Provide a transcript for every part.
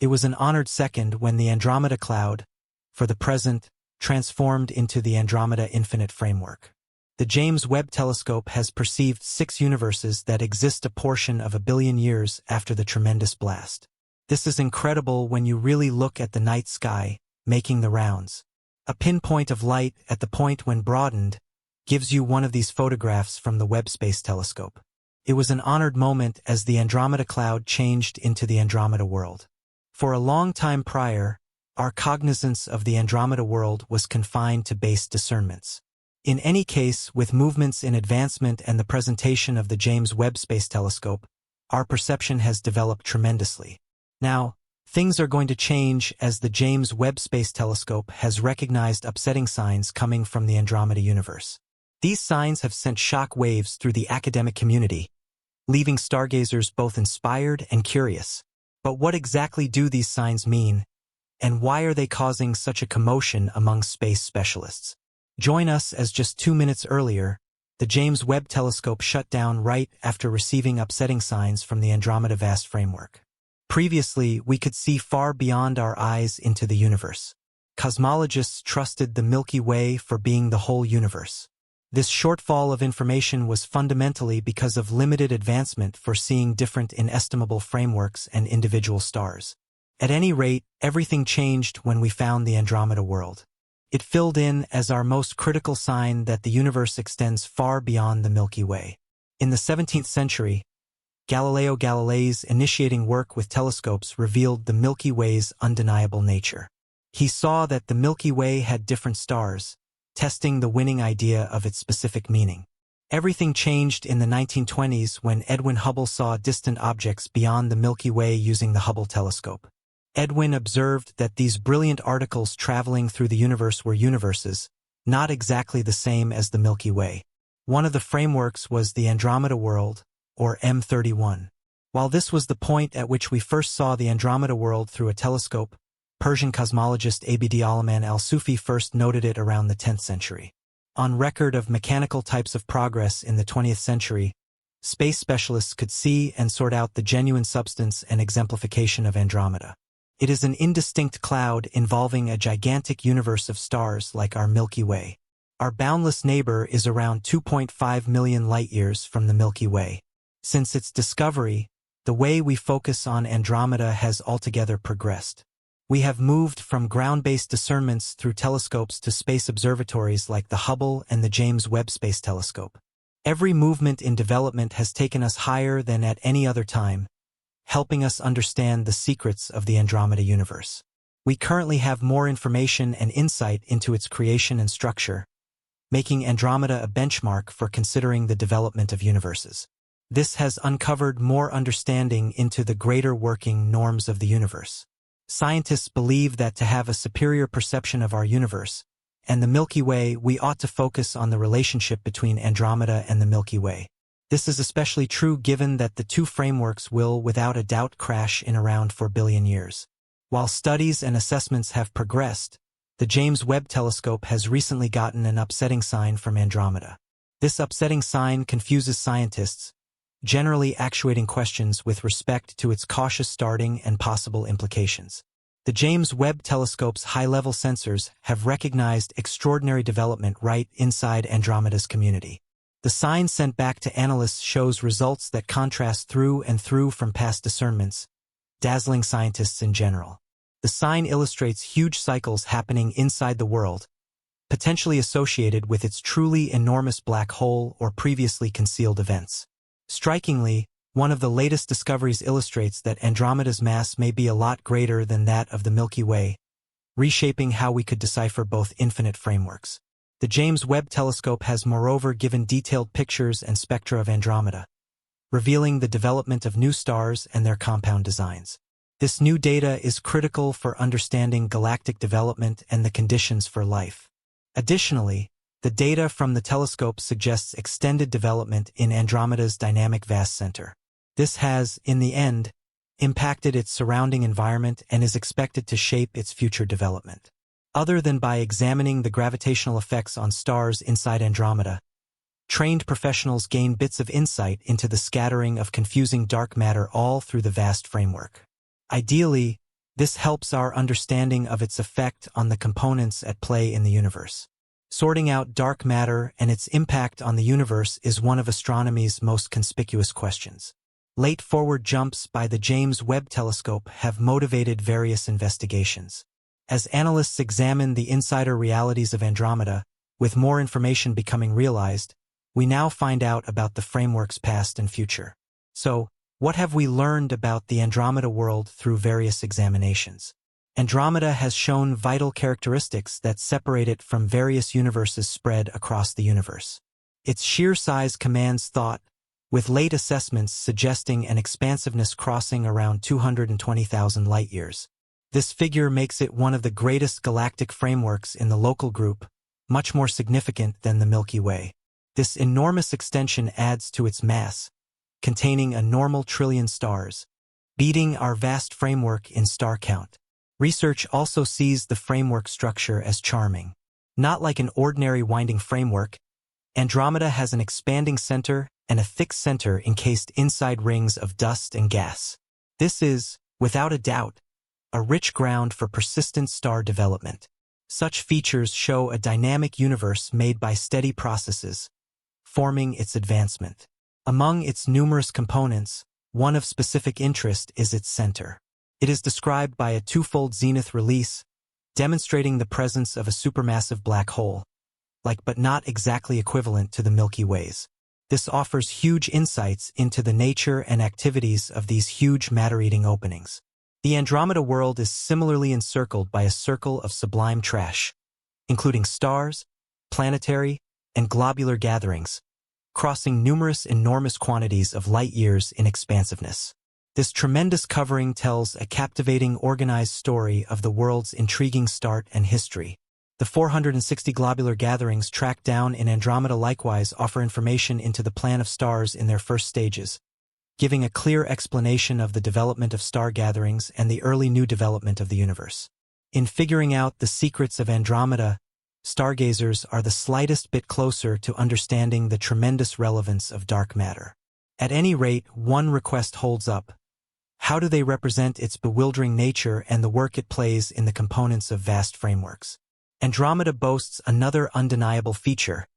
It was an honored second when the Andromeda Cloud, for the present, transformed into the Andromeda Infinite Framework. The James Webb Telescope has perceived 6 universes that exist a portion of 1 billion years after the tremendous blast. This is incredible when you really look at the night sky, making the rounds. A pinpoint of light at the point when broadened gives you one of these photographs from the Webb Space Telescope. It was an honored moment as the Andromeda Cloud changed into the Andromeda World. For a long time prior, our cognizance of the Andromeda World was confined to base discernments. In any case, with movements in advancement and the presentation of the James Webb Space Telescope, our perception has developed tremendously. Now, things are going to change as the James Webb Space Telescope has recognized upsetting signs coming from the Andromeda universe. These signs have sent shock waves through the academic community, leaving stargazers both inspired and curious. But what exactly do these signs mean, and why are they causing such a commotion among space specialists? Join us as just 2 minutes earlier, the James Webb Telescope shut down right after receiving upsetting signs from the Andromeda Vast Framework. Previously, we could see far beyond our eyes into the universe. Cosmologists trusted the Milky Way for being the whole universe. This shortfall of information was fundamentally because of limited advancement for seeing different inestimable frameworks and individual stars. At any rate, everything changed when we found the Andromeda World. It filled in as our most critical sign that the universe extends far beyond the Milky Way. In the 17th century, Galileo Galilei's initiating work with telescopes revealed the Milky Way's undeniable nature. He saw that the Milky Way had different stars, testing the winning idea of its specific meaning. Everything changed in the 1920s when Edwin Hubble saw distant objects beyond the Milky Way using the Hubble telescope. Edwin observed that these brilliant articles traveling through the universe were universes, not exactly the same as the Milky Way. One of the frameworks was the Andromeda World, or M31. While this was the point at which we first saw the Andromeda World through a telescope, Persian cosmologist Abd al-Rahman al-Sufi first noted it around the 10th century. On record of mechanical types of progress in the 20th century, space specialists could see and sort out the genuine substance and exemplification of Andromeda. It is an indistinct cloud involving a gigantic universe of stars like our Milky Way. Our boundless neighbor is around 2.5 million light-years from the Milky Way. Since its discovery, the way we focus on Andromeda has altogether progressed. We have moved from ground-based discernments through telescopes to space observatories like the Hubble and the James Webb Space Telescope. Every movement in development has taken us higher than at any other time, helping us understand the secrets of the Andromeda universe. We currently have more information and insight into its creation and structure, making Andromeda a benchmark for considering the development of universes. This has uncovered more understanding into the greater working norms of the universe. Scientists believe that to have a superior perception of our universe and the Milky Way, we ought to focus on the relationship between Andromeda and the Milky Way. This is especially true given that the two frameworks will without a doubt crash in around 4 billion years. While studies and assessments have progressed, the James Webb Telescope has recently gotten an upsetting sign from Andromeda. This upsetting sign confuses scientists, generally actuating questions with respect to its cautious starting and possible implications. The James Webb Telescope's high-level sensors have recognized extraordinary development right inside Andromeda's community. The sign sent back to analysts shows results that contrast through and through from past discernments, dazzling scientists in general. The sign illustrates huge cycles happening inside the world, potentially associated with its truly enormous black hole or previously concealed events. Strikingly, one of the latest discoveries illustrates that Andromeda's mass may be a lot greater than that of the Milky Way, reshaping how we could decipher both infinite frameworks. The James Webb Telescope has moreover given detailed pictures and spectra of Andromeda, revealing the development of new stars and their compound designs. This new data is critical for understanding galactic development and the conditions for life. Additionally, the data from the telescope suggests extended development in Andromeda's dynamic vast center. This has, in the end, impacted its surrounding environment and is expected to shape its future development. Other than by examining the gravitational effects on stars inside Andromeda, trained professionals gain bits of insight into the scattering of confusing dark matter all through the vast framework. Ideally, This helps our understanding of its effect on the components at play in the universe. Sorting out dark matter and its impact on the universe is one of astronomy's most conspicuous questions. Late forward jumps by the James Webb Telescope have motivated various investigations. As analysts examine the insider realities of Andromeda, with more information becoming realized, we now find out about the framework's past and future. So, what have we learned about the Andromeda world through various examinations? Andromeda has shown vital characteristics that separate it from various universes spread across the universe. Its sheer size commands thought, with late assessments suggesting an expansiveness crossing around 220,000 light-years. This figure makes it one of the greatest galactic frameworks in the local group, much more significant than the Milky Way. This enormous extension adds to its mass, containing a normal trillion stars, beating our vast framework in star count. Research also sees the framework structure as charming. Not like an ordinary winding framework, Andromeda has an expanding center and a thick center encased inside rings of dust and gas. This is, without a doubt, a rich ground for persistent star development. Such features show a dynamic universe made by steady processes, forming its advancement. Among its numerous components, one of specific interest is its center. It is described by a twofold zenith release, demonstrating the presence of a supermassive black hole, but not exactly equivalent to the Milky Way's. This offers huge insights into the nature and activities of these huge matter-eating openings. The Andromeda world is similarly encircled by a circle of sublime trash, including stars, planetary, and globular gatherings, crossing numerous enormous quantities of light-years in expansiveness. This tremendous covering tells a captivating, organized story of the world's intriguing start and history. The 460 globular gatherings tracked down in Andromeda likewise offer information into the plan of stars in their first stages, giving a clear explanation of the development of star gatherings and the early new development of the universe. In figuring out the secrets of Andromeda, stargazers are the slightest bit closer to understanding the tremendous relevance of dark matter. At any rate, one request holds up. How do they represent its bewildering nature and the work it plays in the components of vast frameworks? Andromeda boasts another undeniable feature: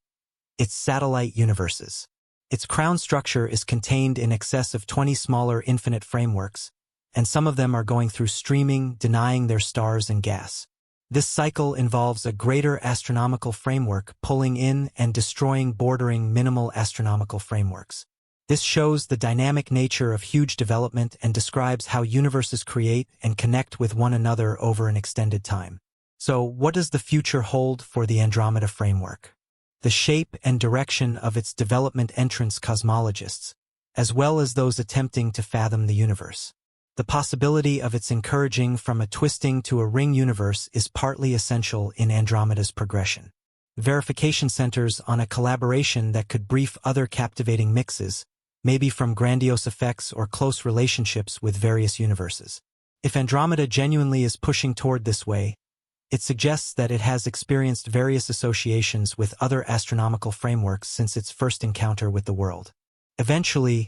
its satellite universes. Its crown structure is contained in excess of 20 smaller infinite frameworks, and some of them are going through streaming, denying their stars and gas. This cycle involves a greater astronomical framework pulling in and destroying bordering minimal astronomical frameworks. This shows the dynamic nature of huge development and describes how universes create and connect with one another over an extended time. So, what does the future hold for the Andromeda framework? The shape and direction of its development entrance cosmologists, as well as those attempting to fathom the universe. The possibility of its encouraging from a twisting to a ring universe is partly essential in Andromeda's progression. Verification centers on a collaboration that could brief other captivating mixes, maybe from grandiose effects or close relationships with various universes. If Andromeda genuinely is pushing toward this way, it suggests that it has experienced various associations with other astronomical frameworks since its first encounter with the world. Eventually,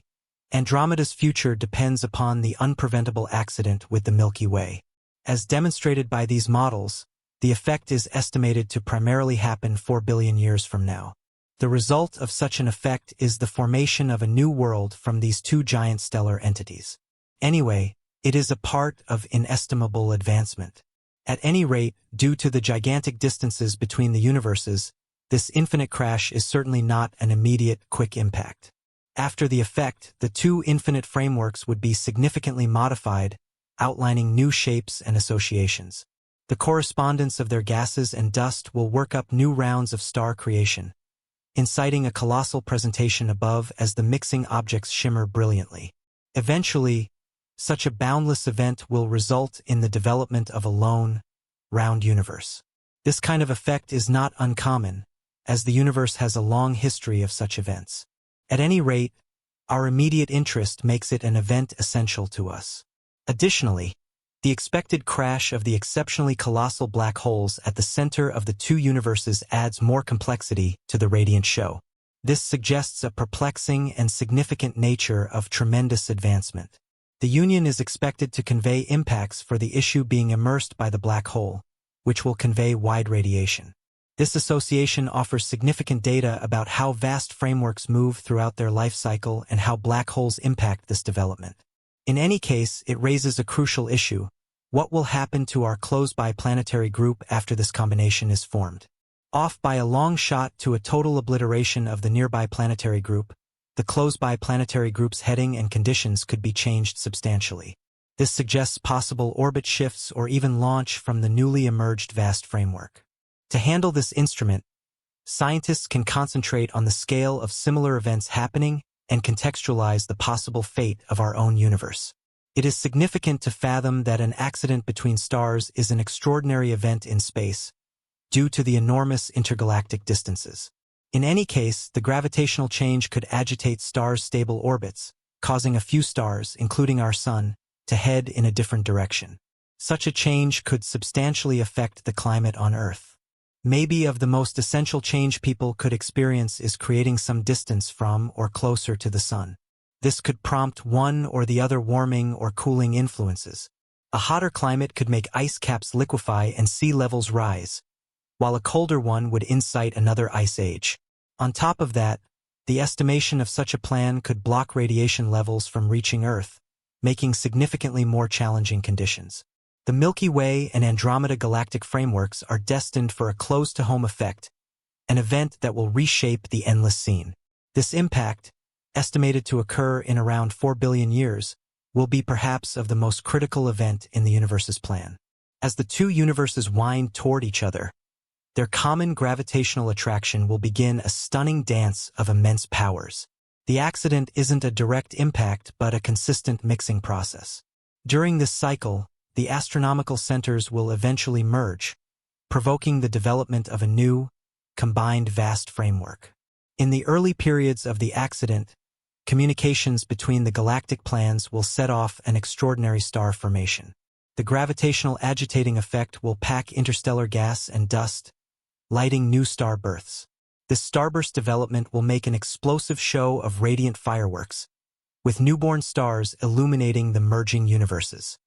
Andromeda's future depends upon the unpreventable accident with the Milky Way. As demonstrated by these models, the effect is estimated to primarily happen 4 billion years from now. The result of such an effect is the formation of a new world from these two giant stellar entities. Anyway, it is a part of inestimable advancement. At any rate, due to the gigantic distances between the universes, this infinite crash is certainly not an immediate, quick impact. After the effect, the two infinite frameworks would be significantly modified, outlining new shapes and associations. The correspondence of their gases and dust will work up new rounds of star creation, inciting a colossal presentation above as the mixing objects shimmer brilliantly. Eventually, such a boundless event will result in the development of a lone, round universe. This kind of effect is not uncommon, as the universe has a long history of such events. At any rate, our immediate interest makes it an event essential to us. Additionally, the expected crash of the exceptionally colossal black holes at the center of the two universes adds more complexity to the radiant show. This suggests a perplexing and significant nature of tremendous advancement. The union is expected to convey impacts for the issue being immersed by the black hole, which will convey wide radiation. This association offers significant data about how vast frameworks move throughout their life cycle and how black holes impact this development. In any case, it raises a crucial issue. What will happen to our close-by planetary group after this combination is formed? Off by a long shot to a total obliteration of the nearby planetary group, the close-by planetary group's heading and conditions could be changed substantially. This suggests possible orbit shifts or even launch from the newly emerged vast framework. To handle this instrument, scientists can concentrate on the scale of similar events happening and contextualize the possible fate of our own universe. It is significant to fathom that an accident between stars is an extraordinary event in space, due to the enormous intergalactic distances. In any case, the gravitational change could agitate stars' stable orbits, causing a few stars, including our Sun, to head in a different direction. Such a change could substantially affect the climate on Earth. Maybe of the most essential change people could experience is creating some distance from or closer to the Sun. This could prompt one or the other warming or cooling influences. A hotter climate could make ice caps liquefy and sea levels rise, while a colder one would incite another ice age. On top of that, the estimation of such a plan could block radiation levels from reaching Earth, making significantly more challenging conditions. The Milky Way and Andromeda galactic frameworks are destined for a close-to-home effect, an event that will reshape the endless scene. This impact, estimated to occur in around 4 billion years, will be perhaps of the most critical event in the universe's plan. As the two universes wind toward each other, their common gravitational attraction will begin a stunning dance of immense powers. The accident isn't a direct impact but a consistent mixing process. During this cycle, the astronomical centers will eventually merge, provoking the development of a new, combined vast framework. In the early periods of the accident, communications between the galactic plans will set off an extraordinary star formation. The gravitational agitating effect will pack interstellar gas and dust, lighting new star births. This starburst development will make an explosive show of radiant fireworks, with newborn stars illuminating the merging universes.